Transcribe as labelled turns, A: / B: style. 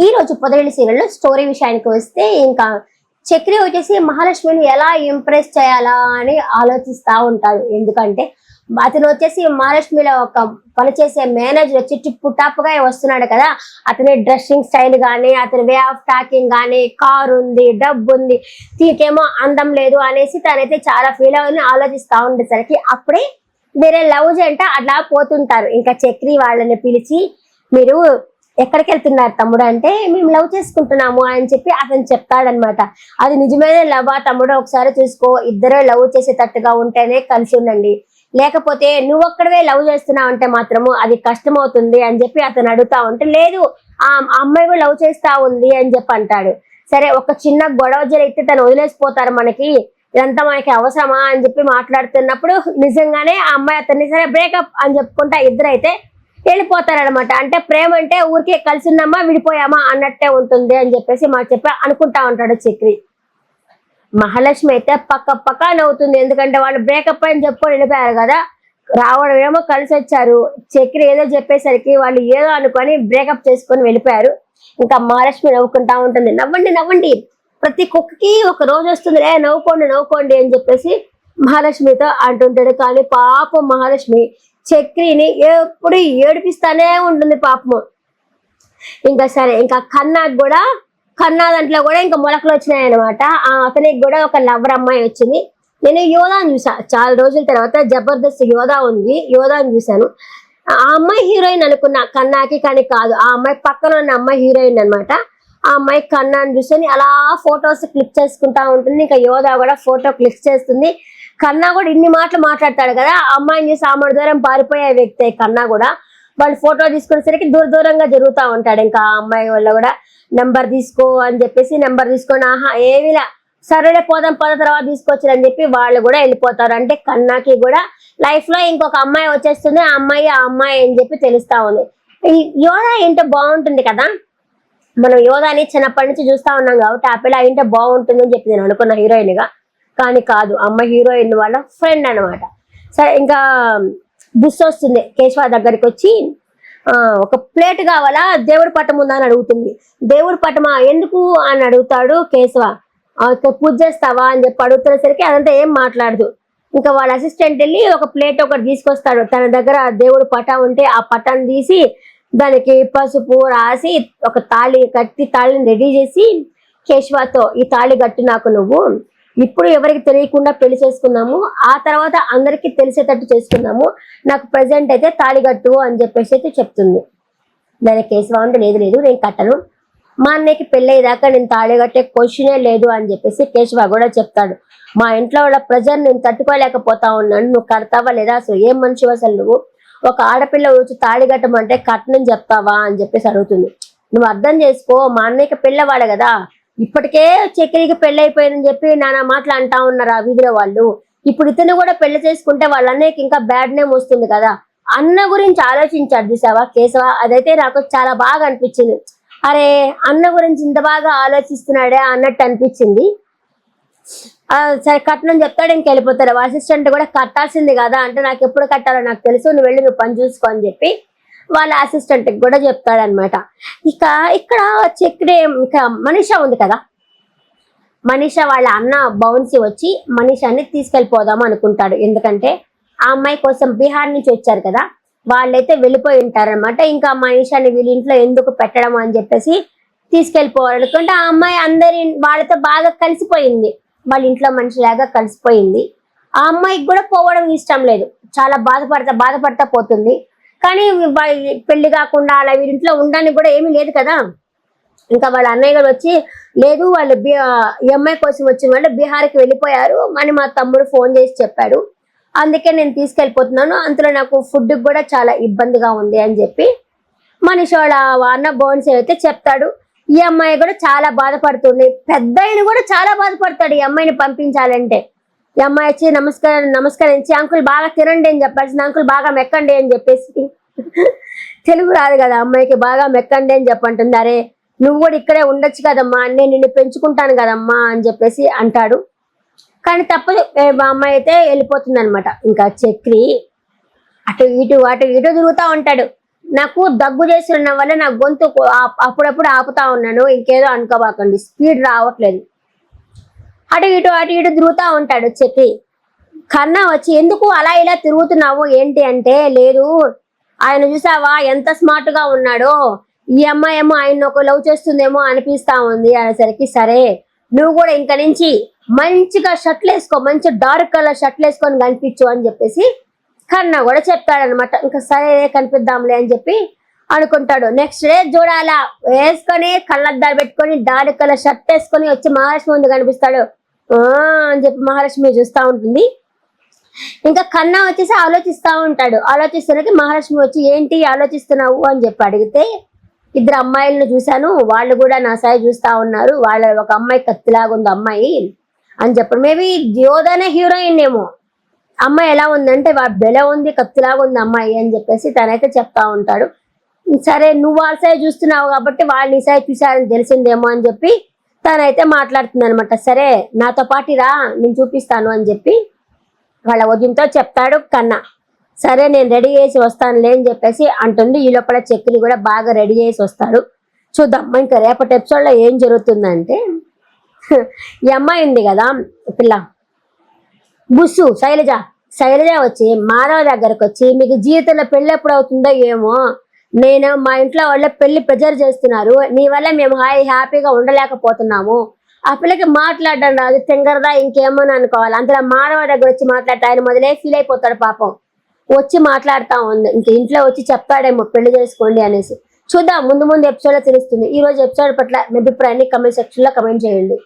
A: ఈ రోజు పొదరిల్లు సీరియల్లో స్టోరీ విషయానికి వస్తే ఇంకా చక్రి వచ్చేసి మహాలక్ష్మిని ఎలా ఇంప్రెస్ చేయాలా అని ఆలోచిస్తూ ఉంటాడు. ఎందుకంటే అతను వచ్చేసి మహాలక్ష్మిలో ఒక పనిచేసే మేనేజర్ వచ్చి టిప్పు టాప్గా వస్తున్నాడు కదా. అతని డ్రెస్సింగ్ స్టైల్ కానీ, అతని వే ఆఫ్ టాకింగ్ కానీ, కారు ఉంది, డబ్బు ఉంది, తీకేమో అందం లేదు అనేసి తనైతే చాలా ఫీల్ అవుని ఆలోచిస్తూ ఉండేసరికి అప్పుడే వేరే లవ్ జంట అట్లా పోతుంటారు. ఇంకా చక్రి వాళ్ళని పిలిచి, మీరు ఎక్కడికి వెళ్తున్నారు తమ్ముడు అంటే, మేము లవ్ చేసుకుంటున్నాము అని చెప్పి అతను చెప్తాడనమాట. అది నిజమైన లవ్ తమ్ముడు, ఒకసారి చూసుకో, ఇద్దరు లవ్ చేసేటట్టుగా ఉంటేనే కలిసి ఉండండి, లేకపోతే నువ్వు ఒక్కడవే లవ్ చేస్తున్నావు అంటే మాత్రము అది కష్టం అవుతుంది అని చెప్పి అతను అడుగుతా ఉంటే, లేదు ఆ అమ్మాయి కూడా లవ్ చేస్తా ఉంది అని చెప్పి అంటాడు. సరే, ఒక చిన్న గొడవ జరిగితే తను వదిలేసిపోతారు, మనకి ఇదంతా మనకి అవసరమా అని చెప్పి మాట్లాడుతున్నప్పుడు నిజంగానే ఆ అమ్మాయి అతన్ని సరే బ్రేకప్ అని చెప్పుకుంటా ఇద్దరైతే వెళ్ళిపోతారనమాట. అంటే ప్రేమ అంటే ఊరికే కలిసి ఉన్నామా విడిపోయామా అన్నట్టే ఉంటుంది అని చెప్పేసి చెప్పి అనుకుంటా ఉంటాడు చక్రి. మహాలక్ష్మి అయితే పక్క నవ్వుతుంది, ఎందుకంటే వాళ్ళు బ్రేకప్ అని చెప్పుకొని వెళ్ళిపోయారు కదా. రావడం ఏమో కలిసి వచ్చారు, చక్రి ఏదో చెప్పేసరికి వాళ్ళు ఏదో అనుకొని బ్రేకప్ చేసుకొని వెళ్ళిపోయారు. ఇంకా మహాలక్ష్మి నవ్వుకుంటా ఉంటుంది, నవ్వండి నవ్వండి, ప్రతి కుక్కకి ఒక రోజు వస్తుంది రే, నవ్వుకోండి అని చెప్పేసి మహాలక్ష్మితో అంటుంటాడు. కానీ పాపం మహాలక్ష్మి చక్రిని ఎప్పుడు ఏడిపిస్తానే ఉంటుంది పాపము. ఇంకా సరే, ఇంకా కన్నా దాంట్లో కూడా ఇంకా మొలకలు వచ్చినాయి అనమాట. అతనికి కూడా ఒక లవర్ అమ్మాయి వచ్చింది. నేను యోధాని చూసా చాలా రోజుల తర్వాత, జబర్దస్త్ యోధా ఉంది, యోధాని చూశాను. ఆ అమ్మాయి హీరోయిన్ అనుకున్నా కన్నాకి, కానీ కాదు, ఆ అమ్మాయి పక్కన ఉన్న అమ్మాయి హీరోయిన్ అనమాట. ఆ అమ్మాయి కన్నాని చూసుకొని అలా ఫొటోస్ క్లిక్ చేసుకుంటా ఉంటుంది. ఇంకా యోధా కూడా ఫోటో క్లిక్ చేస్తుంది. కన్నా కూడా ఇన్ని మాటలు మాట్లాడతాడు కదా, ఆ అమ్మాయిని చూసి ఆమె దూరం పారిపోయే వ్యక్తి కన్నా కూడా. వాళ్ళు ఫోటో తీసుకునేసరికి దూరంగా జరుగుతూ ఉంటాడు. ఇంకా ఆ అమ్మాయి వల్ల కూడా నెంబర్ తీసుకో అని చెప్పేసి నెంబర్ తీసుకొని, ఆహా ఏమిలా సరేలే పోదాం తర్వాత తీసుకొచ్చారు అని చెప్పి వాళ్ళు కూడా వెళ్ళిపోతారు. అంటే కన్నాకి కూడా లైఫ్ లో ఇంకొక అమ్మాయి వచ్చేస్తుంది, ఆ అమ్మాయి అని చెప్పి తెలుస్తా ఉంది. ఈ యోధా ఏంటో బాగుంటుంది కదా, మనం యోధాని చిన్నప్పటి నుంచి చూస్తా ఉన్నాం కాబట్టి ఆ పిల్ల ఏంటో బాగుంటుంది అని చెప్పి నేను అనుకున్న హీరోయిన్ గా. కానీ కాదు, అమ్మ హీరోయిన్ వాళ్ళ ఫ్రెండ్ అనమాట. సరే, ఇంకా బుస్ వస్తుంది కేశవ దగ్గరికి వచ్చి, ఒక ప్లేట్ కావాలా, దేవుడి పటం ఉందా అని అడుగుతుంది. దేవుడి పటమా ఎందుకు అని అడుగుతాడు కేశవ. పూజ చేస్తావా అని చెప్పి అడుగుతున్నసరికి అదంతా ఏం మాట్లాడదు. ఇంకా వాళ్ళ అసిస్టెంట్ వెళ్ళి ఒక ప్లేట్ ఒకటి తీసుకొస్తాడు. తన దగ్గర దేవుడి పటం ఉంటే ఆ పటాన్ని తీసి దానికి పసుపు రాసి ఒక తాళి కట్టి తాళిని రెడీ చేసి కేశవతో, ఈ తాళి కట్టు నాకు, నువ్వు ఇప్పుడు ఎవరికి తెలియకుండా పెళ్లి చేసుకున్నాము, ఆ తర్వాత అందరికి తెలిసేటట్టు చేసుకున్నాము, నాకు ప్రజెంట్ అయితే తాళిగట్టు అని చెప్పేసి అయితే చెప్తుంది. దాని కేశవ అంటే, లేదు నేను కట్టను, మా అన్నయ్యకి పెళ్ళయ్యేదాకా నేను తాళిగట్టే క్వశ్చనే లేదు అని చెప్పేసి కేశవ కూడా చెప్తాడు. మా ఇంట్లో వాళ్ళ ప్రెజర్ నేను తట్టుకోలేకపోతా ఉన్నాను, నువ్వు కడతావా లేదా, అసలు ఏం మనిషి అసలు నువ్వు, ఒక ఆడపిల్ల వచ్చి తాళిగట్టమంటే కట్నం చెప్తావా అని చెప్పేసి అడుగుతుంది. నువ్వు అర్థం చేసుకో, మా అన్నయ్యకి పెళ్ళవాడు కదా, ఇప్పటికే చక్రికి పెళ్లి అయిపోయిందని చెప్పి నానా మాటలు అంటా ఉన్నారు ఆ వీధిలో వాళ్ళు. ఇప్పుడు ఇతను కూడా పెళ్లి చేసుకుంటే వాళ్ళ అన్నయ్యకి ఇంకా బ్యాడ్ నేమ్ వస్తుంది కదా. అన్న గురించి ఆలోచించాడు చూసావా కేశవ, అదైతే నాకు చాలా బాగా అనిపించింది. అరే, అన్న గురించి ఇంత బాగా ఆలోచిస్తున్నాడే అన్నట్టు అనిపించింది. సరే కట్నం చెప్తాడు, ఇంకెళ్ళిపోతాడు. అసిస్టెంట్ కూడా కట్టాల్సింది కదా అంటే, నాకు ఎప్పుడు కట్టాలో నాకు తెలుసు, నువ్వు వెళ్ళి నువ్వు పని చూసుకో అని చెప్పి వాళ్ళ అసిస్టెంట్ కి కూడా చెప్తాడనమాట. ఇక్కడ చక్రి, ఇక మనీషా ఉంది కదా, మనీషా వాళ్ళ అన్న బౌన్సీ వచ్చి మనీషాని తీసుకెళ్ళిపోదాం అనుకుంటాడు. ఎందుకంటే ఆ అమ్మాయి కోసం బీహార్ నుంచి వచ్చారు కదా, వాళ్ళైతే వెళ్ళిపోయి ఉంటారనమాట. ఇంకా మనీషాని వీళ్ళ ఇంట్లో ఎందుకు పెట్టడం అని చెప్పేసి తీసుకెళ్ళిపోవాలనుకుంటే, ఆ అమ్మాయి అందరి వాళ్ళతో బాగా కలిసిపోయింది, వాళ్ళ ఇంట్లో మనిషిలాగా కలిసిపోయింది. ఆ అమ్మాయికి కూడా పోవడం ఇష్టం లేదు, చాలా బాధపడతా పోతుంది. కానీ పెళ్లి కాకుండా అలా వీరింట్లో ఉండడానికి కూడా ఏమీ లేదు కదా. ఇంకా వాళ్ళ అన్నయ్య గారు వచ్చి, లేదు వాళ్ళు ఈ అమ్మాయి కోసం వచ్చిన వాళ్ళు బీహార్కి వెళ్ళిపోయారు అని మా తమ్ముడు ఫోన్ చేసి చెప్పాడు, అందుకే నేను తీసుకెళ్ళిపోతున్నాను, అంతలో నాకు ఫుడ్ కూడా చాలా ఇబ్బందిగా ఉంది అని చెప్పి మనిషి వాళ్ళ అన్న బోన్స్ అయితే చెప్తాడు. ఈ అమ్మాయి కూడా చాలా బాధపడుతుంది, పెద్ద ఆయన కూడా చాలా బాధపడతాడు ఈ అమ్మాయిని పంపించాలంటే. ఈ అమ్మాయి వచ్చి నమస్కరించి, అంకుల్ బాగా తినండి అని చెప్పాల్సింది, అంకుల్ బాగా మెక్కండి అని చెప్పేసి, తెలుగు రాదు కదా అమ్మాయికి, బాగా మెక్కండి అని చెప్పంటుంది. అరే నువ్వు కూడా ఇక్కడే ఉండొచ్చు కదమ్మా, నేను నిన్ను పెంచుకుంటాను కదమ్మా అని చెప్పేసి అంటాడు. కానీ తప్పదు, మా అమ్మాయి అయితే వెళ్ళిపోతుంది అనమాట. ఇంకా చక్రి అటు ఇటు తిరుగుతూ ఉంటాడు. నాకు దగ్గు చేసి ఉన్న వల్ల నా గొంతు అప్పుడప్పుడు ఆపుతా ఉన్నాను, ఇంకేదో అనుకోబాకండి, స్పీడ్ రావట్లేదు. అటు ఇటు తిరుగుతూ ఉంటాడు చక్రి. కన్నా వచ్చి ఎందుకు అలా ఇలా తిరుగుతున్నావు ఏంటి అంటే, లేదు ఆయన చూసావా ఎంత స్మార్ట్ గా ఉన్నాడో, ఈ అమ్మాయి ఏమో ఆయన ఒక లవ్ చేస్తుందేమో అనిపిస్తా ఉంది అనేసరికి, సరే నువ్వు కూడా ఇంక నుంచి మంచిగా షర్ట్లు వేసుకో, మంచి డార్క్ కలర్ షర్ట్లు వేసుకొని కనిపించు అని చెప్పేసి కన్నా కూడా చెప్తాడనమాట. ఇంకా సరే కనిపిద్దాంలే అని చెప్పి అనుకుంటాడు. నెక్స్ట్ డే చూడాలా వేసుకొని కళ్ళద్దాలు పెట్టుకొని డార్క్ కలర్ షర్ట్ వేసుకొని వచ్చి మహాలక్ష్మి ముందు కనిపిస్తాడు. అని చెప్పి మహాలక్ష్మి చూస్తూ ఉంటుంది. ఇంకా కన్నా వచ్చేసి ఆలోచిస్తూ ఉంటాడు. ఆలోచిస్తున్నకి మహాలక్ష్మి వచ్చి ఏంటి ఆలోచిస్తున్నావు అని చెప్పి అడిగితే, ఇద్దరు అమ్మాయిలను చూశాను, వాళ్ళు కూడా నా సాయి చూస్తూ ఉన్నారు, వాళ్ళ ఒక అమ్మాయి కత్తిలాగా ఉంది అమ్మాయి అని చెప్పాడు. మేబీ యోధానే హీరోయిన్ ఏమో. అమ్మాయి ఎలా ఉందంటే బెల ఉంది, కత్తిలాగా ఉంది అమ్మాయి అని చెప్పేసి తనైతే చెప్తా ఉంటాడు. సరే నువ్వు వాళ్ళ సాయి చూస్తున్నావు కాబట్టి వాళ్ళు నీ సాయి చూసారని తెలిసిందేమో అని చెప్పి తనైతే మాట్లాడుతుంది అనమాట. సరే నాతో పాటు రా, నేను చూపిస్తాను అని చెప్పి వాళ్ళ వదినతో చెప్తాడు కన్నా. సరే నేను రెడీ చేసి వస్తానులే అని చెప్పేసి అంటుంది. ఈ లోపల చక్రి కూడా బాగా రెడీ చేసి వస్తాడు. చూద్దాం ఇంకా రేపటి ఎపిసోడ్లో ఏం జరుగుతుందంటే, ఈ అమ్మాయి ఉంది కదా పిల్ల బుస్సు, శైలజ వచ్చి మాధవ దగ్గరకు వచ్చి, మీకు జీవితంలో పెళ్ళి ఎప్పుడు అవుతుందో ఏమో, నేను మా ఇంట్లో వాళ్ళ పెళ్లి ప్రెజర్ చేస్తున్నారు, నీ వల్ల మేము హ్యాపీగా ఉండలేకపోతున్నాము, ఆ పిల్లకి మాట్లాడడం రాదు, తింగరదా ఇంకేమని అనుకోవాలి, అంతలో మాధవ దగ్గర వచ్చి మాట్లాడితే ఆయన మొదలే ఫీల్ అయిపోతాడు పాపం. వచ్చి మాట్లాడుతూ ఉంది, ఇంక ఇంట్లో వచ్చి చెప్తాడేమో పెళ్లి చేసుకోండి అనేసి. చూద్దాం ముందు ఎపిసోడ్లో తెలుస్తుంది. ఈ రోజు ఎపిసోడ్ పట్ల మీ అభిప్రాయాన్ని కమెంట్ సెక్షన్లో కమెంట్ చేయండి.